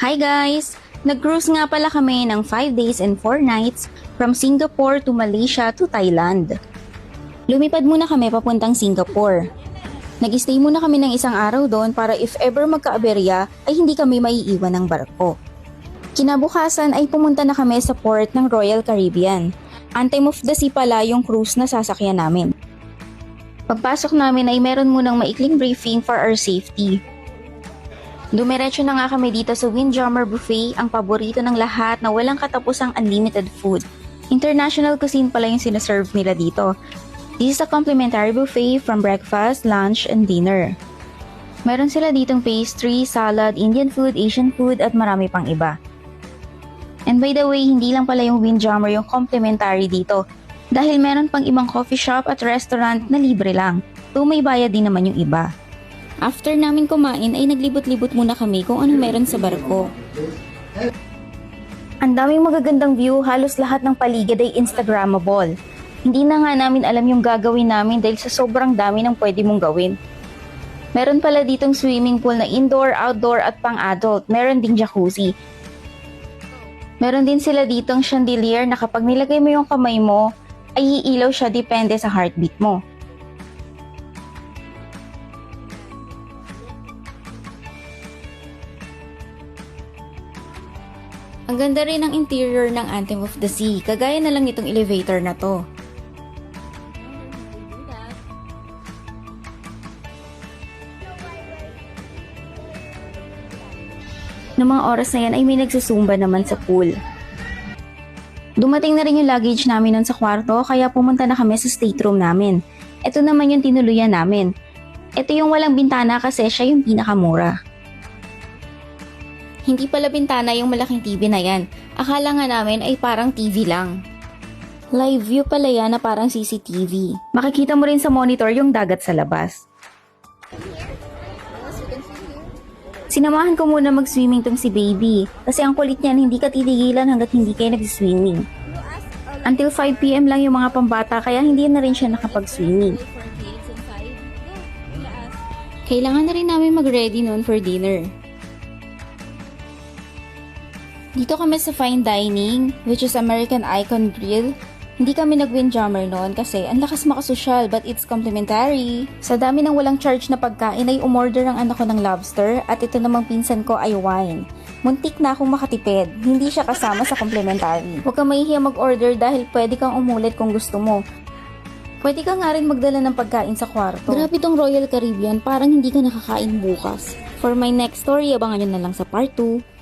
Hi guys! Nag-cruise nga pala kami ng 5 days and 4 nights from Singapore to Malaysia to Thailand. Lumipad muna kami papuntang Singapore. Nag-stay muna kami ng isang araw doon para if ever magka-aberya ay hindi kami maiiwan ng barko. Kinabukasan ay pumunta na kami sa port ng Royal Caribbean. Anthem of the Sea pala yung cruise na sasakyan namin. Pagpasok namin ay meron munang maikling briefing for our safety. Dumiretso na nga kami dito sa Windjammer Buffet, ang paborito ng lahat na walang katapusang unlimited food. International cuisine pala yung sinaserve nila dito. This is a complimentary buffet from breakfast, lunch, and dinner. Meron sila ditong pastry, salad, Indian food, Asian food, at marami pang iba. And by the way, hindi lang pala yung Windjammer yung complimentary dito. Dahil meron pang ibang coffee shop at restaurant na libre lang. Though may bayad din naman yung iba. After namin kumain ay naglibot-libot muna kami kung anong meron sa barko. Ang daming magagandang view, halos lahat ng paligid ay Instagrammable. Hindi na nga namin alam yung gagawin namin dahil sa sobrang dami ng pwede mong gawin. Meron pala ditong swimming pool na indoor, outdoor at pang-adult. Meron ding jacuzzi. Meron din sila ditong chandelier na kapag nilagay mo yung kamay mo, ay iilaw siya depende sa heartbeat mo. Ang ganda rin ng interior ng Anthem of the Sea, kagaya na lang itong elevator na to. Noong mga oras na yan ay may nagsusumba naman sa pool. Dumating na rin yung luggage namin nun sa kwarto kaya pumunta na kami sa stateroom namin. Ito naman yung tinuluyan namin. Ito yung walang bintana kasi siya yung pinakamura. Hindi pala bintana yung malaking TV na yan. Akala nga namin ay parang TV lang. Live view pala yan na parang CCTV. Makikita mo rin sa monitor yung dagat sa labas. Sinamahan ko muna mag-swimming tong si baby. Kasi ang kulit niyan hindi ka titigilan hanggat hindi kayo nag-swimming. Until 5 PM lang yung mga pambata kaya hindi na rin siya nakapag-swimming. Kailangan na rin namin mag-ready noon for dinner. Dito kami sa fine dining, which is American Icon Grill. Hindi kami nag-Windjammer noon kasi ang lakas makasosyal but it's complimentary. Sa dami ng walang charge na pagkain ay umorder ang anak ko ng lobster at ito namang pinsan ko ay wine. Muntik na akong makatipid, hindi siya kasama sa complimentary. Huwag kang mahihiya mag-order dahil pwede kang umulit kung gusto mo. Pwede ka nga rin magdala ng pagkain sa kwarto. Grabe tong Royal Caribbean, parang hindi ka nakakain bukas. For my next story, abangan nyo na lang sa part 2.